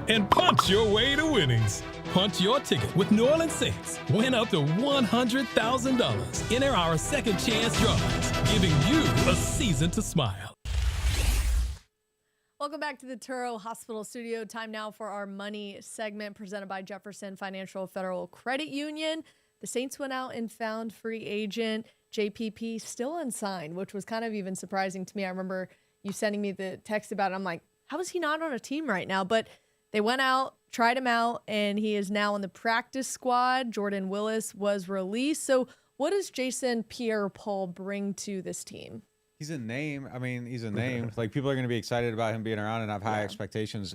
Speaker 7: and punch your way to winnings. Punch your ticket with New Orleans Saints. Win up to $100,000. Enter our second chance drawings, giving you a season to smile.
Speaker 1: Welcome back to the Turo Hospital Studio. Time now for our money segment presented by Jefferson Financial Federal Credit Union. The Saints went out and found free agent JPP, still unsigned, which was kind of even surprising to me. I remember you sending me the text about it. I'm like, how is he not on a team right now? But they went out, tried him out, and he is now on the practice squad. Jordan Willis was released. So what does Jason Pierre-Paul bring to this team?
Speaker 2: He's a name. I mean, he's a name. Like, people are going to be excited about him being around and have high expectations.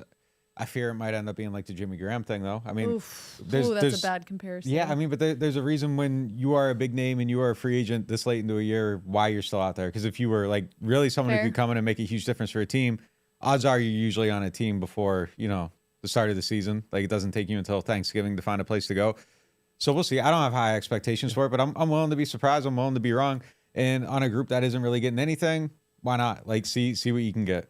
Speaker 2: I fear it might end up being like the Jimmy Graham thing, though. I mean,
Speaker 1: that's a bad comparison.
Speaker 2: Yeah, I mean, but there's a reason when you are a big name and you are a free agent this late into a year, why you're still out there. Because if you were like really someone who could come in and make a huge difference for a team, odds are you're usually on a team before, the start of the season. Like, it doesn't take you until Thanksgiving to find a place to go. So we'll see. I don't have high expectations for it, but I'm willing to be surprised. I'm willing to be wrong. And on a group that isn't really getting anything, why not? Like, see what you can get.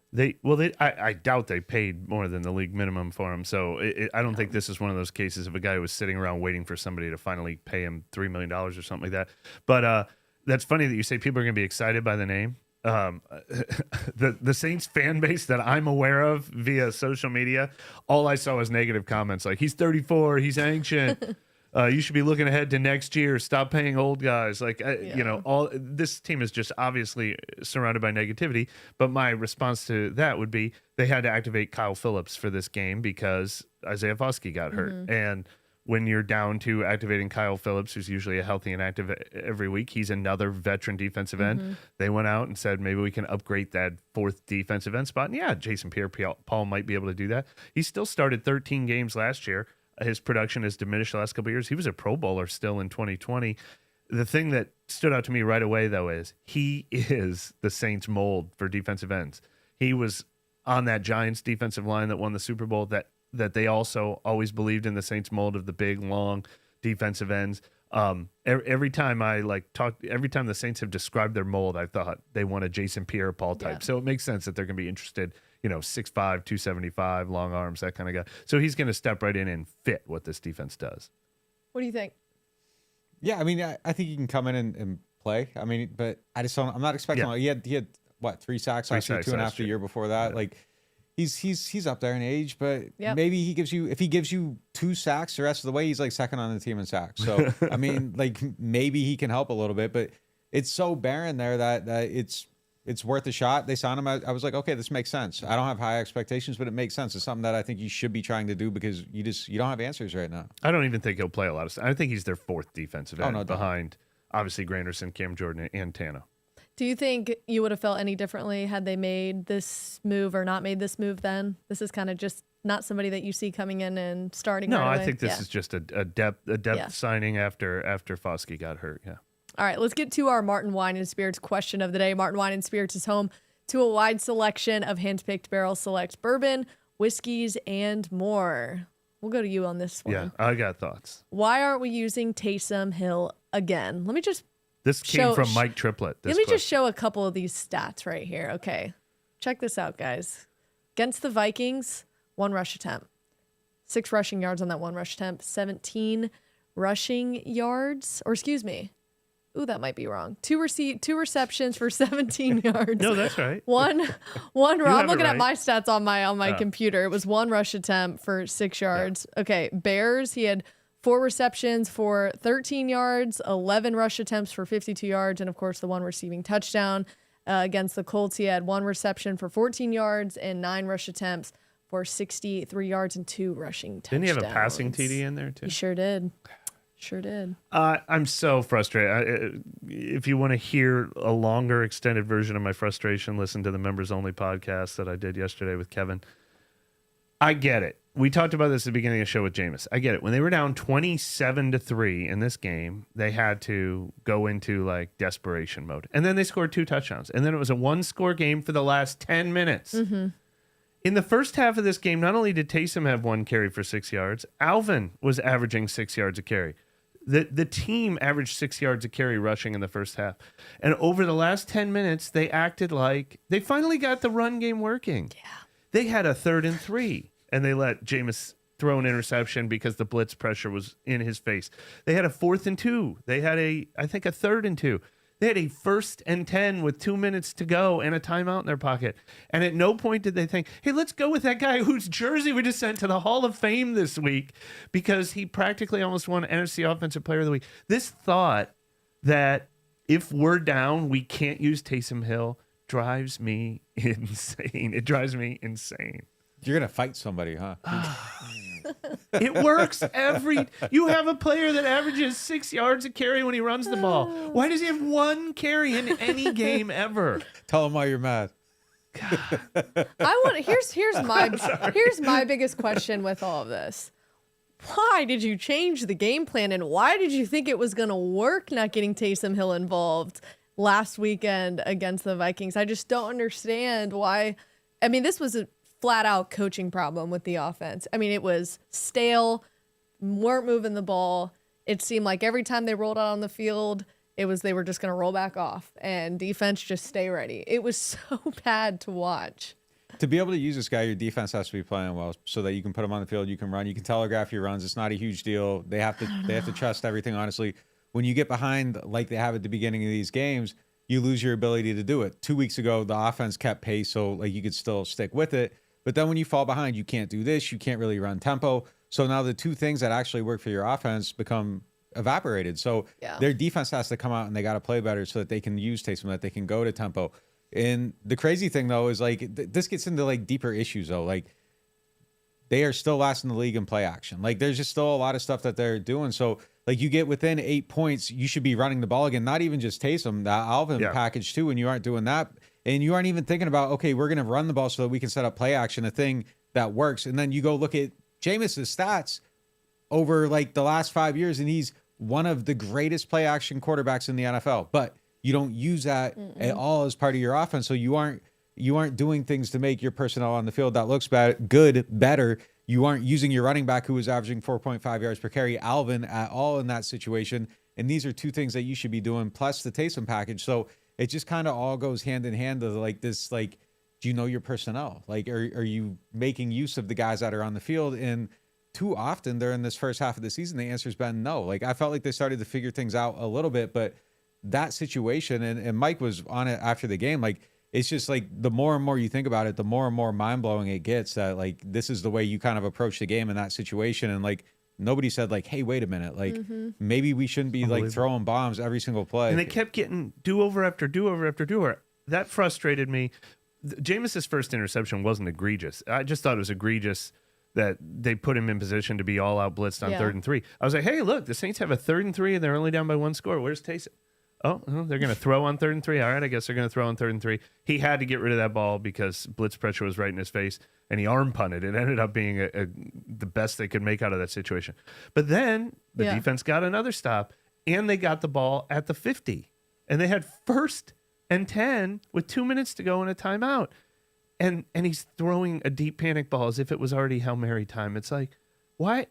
Speaker 3: I doubt they paid more than the league minimum for him. So I don't think this is one of those cases of a guy who was sitting around waiting for somebody to finally pay him $3 million or something like that. But that's funny that you say people are going to be excited by the name. The Saints fan base that I'm aware of via social media, all I saw was negative comments like, he's 34, he's ancient. You should be looking ahead to next year. Stop paying old guys. Like, all this team is just obviously surrounded by negativity. But my response to that would be they had to activate Kyle Phillips for this game because Isaiah Foskey got hurt. And when you're down to activating Kyle Phillips, who's usually a healthy and active every week, he's another veteran defensive end. They went out and said, maybe we can upgrade that fourth defensive end spot. And yeah, Jason Pierre-Paul might be able to do that. He still started 13 games last year. His production has diminished the last couple of years. He was a Pro Bowler still in 2020. The thing that stood out to me right away, though, is he is the Saints mold for defensive ends. He was on that Giants defensive line that won the Super Bowl that they also always believed in the Saints mold of the big, long defensive ends. Every time every time the Saints have described their mold, I thought they want a Jason Pierre-Paul type. Yeah. So it makes sense that they're going to be interested, 6'5", 275, long arms, that kind of guy. So he's going to step right in and fit what this defense does.
Speaker 1: What do you think?
Speaker 2: Yeah, I mean, I think he can come in and play. I mean, but I just don't. I'm not expecting. Yeah. He had what 3 sacks last year, 2.5 the year before that. Yeah. Like he's up there in age, but maybe if he gives you 2 sacks the rest of the way, he's like second on the team in sacks. So I mean, like maybe he can help a little bit, but it's so barren there that it's worth a shot. They signed him. I was like, okay, this makes sense. I don't have high expectations, but it makes sense. It's something that I think you should be trying to do because you don't have answers right now.
Speaker 3: I don't even think he'll play a lot of stuff. I think he's their 4th defensive end behind, obviously, Granderson, Cam Jordan, and Tano.
Speaker 1: Do you think you would have felt any differently had they made this move or not made this move then? This is kind of just not somebody that you see coming in and starting right away.
Speaker 3: I think this is just a depth signing after Foskey got hurt, yeah.
Speaker 1: All right, let's get to our Martin Wine and Spirits question of the day. Martin Wine and Spirits is home to a wide selection of hand-picked barrel select bourbon, whiskeys, and more. We'll go to you on this one.
Speaker 3: Yeah, I got thoughts.
Speaker 1: Why aren't we using Taysom Hill again? Let me just
Speaker 3: This came from Mike Triplett.
Speaker 1: Let me just show a couple of these stats right here. Okay, check this out, guys. Against the Vikings, 1 rush attempt. 6 rushing yards on that 1 rush attempt. 17 rushing yards. Or excuse me. Ooh, that might be wrong. 2 receptions for 17 yards.
Speaker 3: No, that's right.
Speaker 1: One. I'm looking at my stats on my computer. It was 1 rush attempt for 6 yards. Yeah. Okay, Bears. He had 4 receptions for 13 yards, 11 rush attempts for 52 yards, and of course the 1 receiving touchdown. Against the Colts, he had 1 reception for 14 yards and 9 rush attempts for 63 yards and 2 rushing touchdowns.
Speaker 3: Didn't he have a passing TD in there too?
Speaker 1: He sure did. Sure did.
Speaker 3: I'm so frustrated. If you want to hear a longer, extended version of my frustration, listen to the Members Only podcast that I did yesterday with Kevin. I get it. We talked about this at the beginning of the show with Jameis. I get it. When they were down 27-3 in this game, they had to go into like desperation mode. And then they scored 2 touchdowns. And then it was a 1-score game for the last 10 minutes. Mm-hmm. In the first half of this game, not only did Taysom have 1 carry for 6 yards, Alvin was averaging 6 yards a carry. The team averaged 6 yards a carry rushing in the first half. And over the last 10 minutes, they acted like they finally got the run game working. Yeah. They had a 3rd and 3, and they let Jameis throw an interception because the blitz pressure was in his face. They had a 4th and 2. They had a 3rd and 2. They had a 1st and 10 with 2 minutes to go and a timeout in their pocket. And at no point did they think, hey, let's go with that guy whose jersey we just sent to the Hall of Fame this week because he practically almost won NFC Offensive Player of the Week. This thought that if we're down, we can't use Taysom Hill drives me insane. It drives me insane.
Speaker 2: You're going to fight somebody, huh?
Speaker 3: It works you have a player that averages 6 yards a carry when he runs the ball. Why does he have 1 carry in any game ever?
Speaker 2: Tell him why you're mad.
Speaker 1: Here's my biggest question with all of this. Why did you change the game plan, and why did you think it was going to work not getting Taysom Hill involved last weekend against the Vikings? I just don't understand why. I mean, this was a flat out coaching problem with the offense. I mean, it was stale, weren't moving the ball. It seemed like every time they rolled out on the field, they were just going to roll back off, and defense just stay ready. It was so bad to watch.
Speaker 2: To be able to use this guy, your defense has to be playing well so that you can put him on the field, you can run, you can telegraph your runs. It's not a huge deal. They have to trust everything, honestly. When you get behind like they have at the beginning of these games, you lose your ability to do it. 2 weeks ago, the offense kept pace, so like you could still stick with it. But then when you fall behind, you can't do this. You can't really run tempo. So now the two things that actually work for your offense become evaporated. So their defense has to come out and they got to play better so that they can use Taysom, that they can go to tempo. And the crazy thing, though, is like this gets into like deeper issues, though. Like they are still last in the league in play action. Like there's just still a lot of stuff that they're doing. So like you get within 8 points, you should be running the ball again. Not even just Taysom, that Alvin package too. And you aren't doing that, and you aren't even thinking about, okay, we're going to run the ball so that we can set up play action, a thing that works. And then you go look at Jameis's stats over like the last 5 years, and he's one of the greatest play action quarterbacks in the NFL. But you don't use that at all as part of your offense. So you aren't doing things to make your personnel on the field that looks good better. You aren't using your running back, who was averaging 4.5 yards per carry, Alvin, at all in that situation. And these are two things that you should be doing, plus the Taysom package. So it just kind of all goes hand in hand of like this, like, do you know your personnel? Like, are you making use of the guys that are on the field? And too often during this first half of the season, the answer's been no. Like, I felt like they started to figure things out a little bit, but that situation, and Mike was on it after the game, like, it's just like the more and more you think about it, the more and more mind-blowing it gets that like this is the way you kind of approach the game in that situation. And like nobody said like, hey, wait a minute, like maybe we shouldn't be like throwing bombs every single play.
Speaker 3: And they kept getting do-over after do-over after do-over. That frustrated me. Jameis's first interception wasn't egregious. I just thought it was egregious that they put him in position to be all-out blitzed on 3rd and 3. I was like, hey, look, the Saints have a 3rd and 3 and they're only down by one score. Where's Taysom? Oh, they're going to throw on 3rd and 3. All right, I guess they're going to throw on 3rd and 3. He had to get rid of that ball because blitz pressure was right in his face, and he arm punted. It ended up being the best they could make out of that situation. But then the defense got another stop, and they got the ball at the 50. And they had 1st and 10 with 2 minutes to go in a timeout. And he's throwing a deep panic ball as if it was already Hail Mary time. It's like, why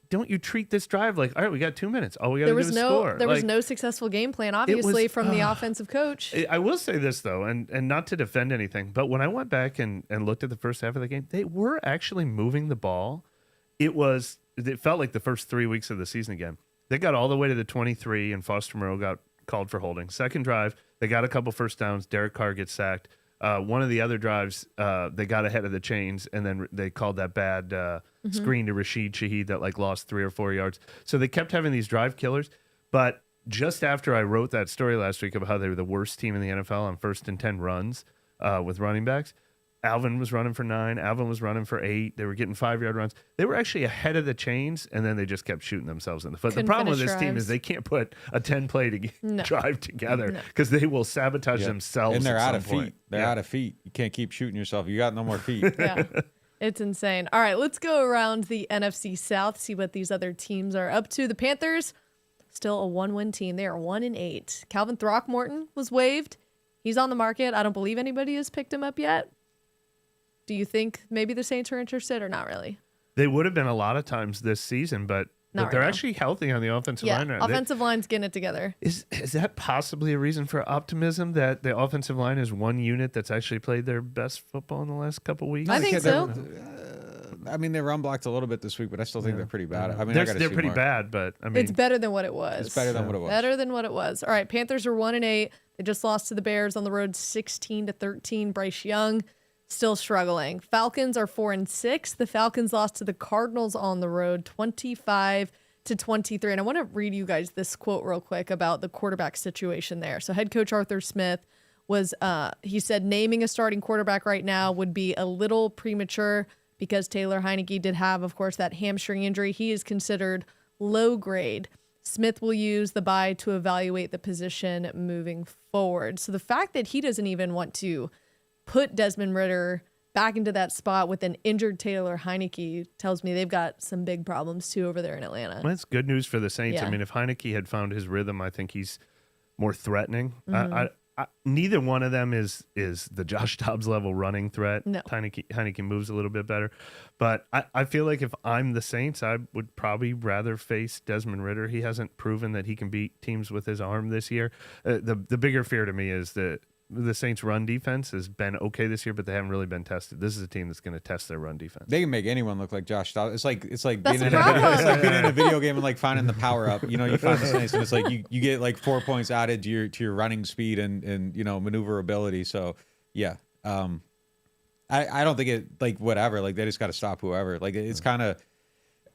Speaker 3: don't you treat this drive like, all right, we got 2 minutes. All we got to do is score.
Speaker 1: There was no successful game plan, obviously, from the offensive coach.
Speaker 3: I will say this, though, and not to defend anything, but when I went back and looked at the first half of the game, they were actually moving the ball. It felt like the first 3 weeks of the season again. They got all the way to the 23, and Foster Moreau got called for holding. Second drive, they got a couple first downs. Derek Carr gets sacked. One of the other drives, they got ahead of the chains, and then they called that bad screen to Rashid Shaheed that like lost 3 or 4 yards. So they kept having these drive killers. But just after I wrote that story last week about how they were the worst team in the NFL on 1st and 10 runs with running backs, Alvin was running for 9. Alvin was running for 8. They were getting 5-yard runs. They were actually ahead of the chains, and then they just kept shooting themselves in the foot.
Speaker 1: Couldn't
Speaker 3: the problem with
Speaker 1: finish
Speaker 3: this team
Speaker 1: drives.
Speaker 3: is they can't put a 10-play drive together because they will sabotage themselves.
Speaker 2: And they're
Speaker 3: at
Speaker 2: out
Speaker 3: some
Speaker 2: of
Speaker 3: point.
Speaker 2: feet. They're out of feet. You can't keep shooting yourself. You got no more feet.
Speaker 1: Yeah. It's insane. All right, let's go around the NFC South, see what these other teams are up to. The Panthers, still a 1-win team. They are 1-8. Calvin Throckmorton was waived. He's on the market. I don't believe anybody has picked him up yet. Do you think maybe the Saints are interested or not really?
Speaker 3: They would have been a lot of times this season, but they're actually healthy on the offensive line.
Speaker 1: Yeah, offensive line's getting it together.
Speaker 3: Is that possibly a reason for optimism that the offensive line is one unit that's actually played their best football in the last couple weeks?
Speaker 1: I think so.
Speaker 2: I mean, they run blocked a little bit this week, but I still think they're pretty bad. I mean,
Speaker 3: they're pretty bad, but I mean,
Speaker 1: it's better than what it was.
Speaker 2: It's better than what it was.
Speaker 1: Better than what it was. All right, Panthers are 1-8. They just lost to the Bears on the road 16-13. Bryce Young still struggling. Falcons are 4-6. The Falcons lost to the Cardinals on the road 25-23. And I want to read you guys this quote real quick about the quarterback situation there. So head coach Arthur Smith he said, naming a starting quarterback right now would be a little premature because Taylor Heineke did have, of course, that hamstring injury. He is considered low grade. Smith will use the bye to evaluate the position moving forward. So the fact that he doesn't even want to put Desmond Ridder back into that spot with an injured Taylor Heineke tells me they've got some big problems too over there in Atlanta.
Speaker 3: Well, that's good news for the Saints.
Speaker 1: Yeah.
Speaker 3: I mean, if Heineke had found his rhythm, I think he's more threatening. Neither one of them is the Josh Dobbs level running threat.
Speaker 1: No.
Speaker 3: Heineke moves a little bit better. But I feel like if I'm the Saints, I would probably rather face Desmond Ridder. He hasn't proven that he can beat teams with his arm this year. The bigger fear to me is that the Saints' run defense has been okay this year, but they haven't really been tested. This is a team that's going to test their run defense.
Speaker 2: They can make anyone look like Josh Dobbs. It's like
Speaker 1: That's
Speaker 2: being in
Speaker 1: the problem.
Speaker 2: being in a video game and like finding the power up. You know, you find the Saints and it's like you get like 4 points added to your running speed and you know, maneuverability. So yeah, I don't think it like whatever. Like they just got to stop whoever. Like it's kind of.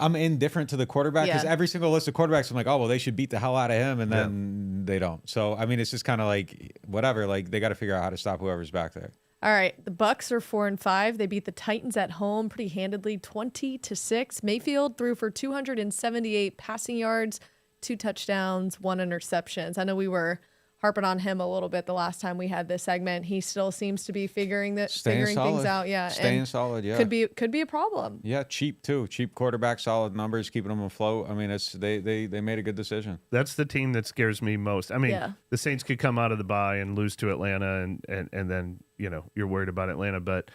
Speaker 2: I'm indifferent to the quarterback because every single list of quarterbacks, I'm like, oh, well, they should beat the hell out of him, and then they don't. So, I mean, it's just kind of like whatever. Like they got to figure out how to stop whoever's back there.
Speaker 1: All right, the Bucks are 4-5. They beat the Titans at home pretty handedly, 20-6. Mayfield threw for 278 passing yards, 2 touchdowns, 1 interceptions. I know we were harping on him a little bit the last time we had this segment. He still seems to be figuring things out. Yeah,
Speaker 2: Staying solid. Yeah,
Speaker 1: could be a problem.
Speaker 2: Yeah, cheap too. Cheap quarterback, solid numbers, keeping them afloat. I mean, it's they made a good decision.
Speaker 3: That's the team that scares me most. I mean, the Saints could come out of the bye and lose to Atlanta, and then you know you're worried about Atlanta, but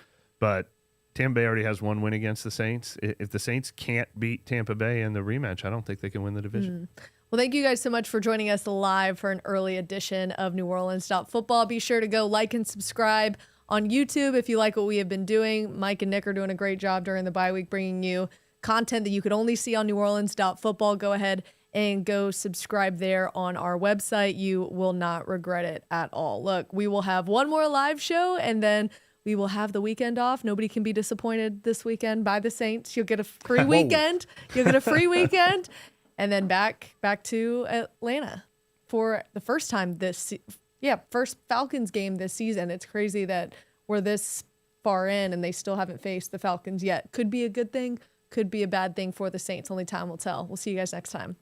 Speaker 3: Tampa Bay already has 1 win against the Saints. If the Saints can't beat Tampa Bay in the rematch, I don't think they can win the division.
Speaker 1: Well, thank you guys so much for joining us live for an early edition of NewOrleans.Football. Be sure to go like and subscribe on YouTube if you like what we have been doing. Mike and Nick are doing a great job during the bye week bringing you content that you could only see on NewOrleans.Football. Go ahead and go subscribe there on our website. You will not regret it at all. Look, we will have one more live show and then we will have the weekend off. Nobody can be disappointed this weekend by the Saints. You'll get a free weekend. You'll get a free weekend. And then back to Atlanta for the first time first Falcons game this season. It's crazy that we're this far in and they still haven't faced the Falcons yet. Could be a good thing, could be a bad thing for the Saints. Only time will tell. We'll see you guys next time.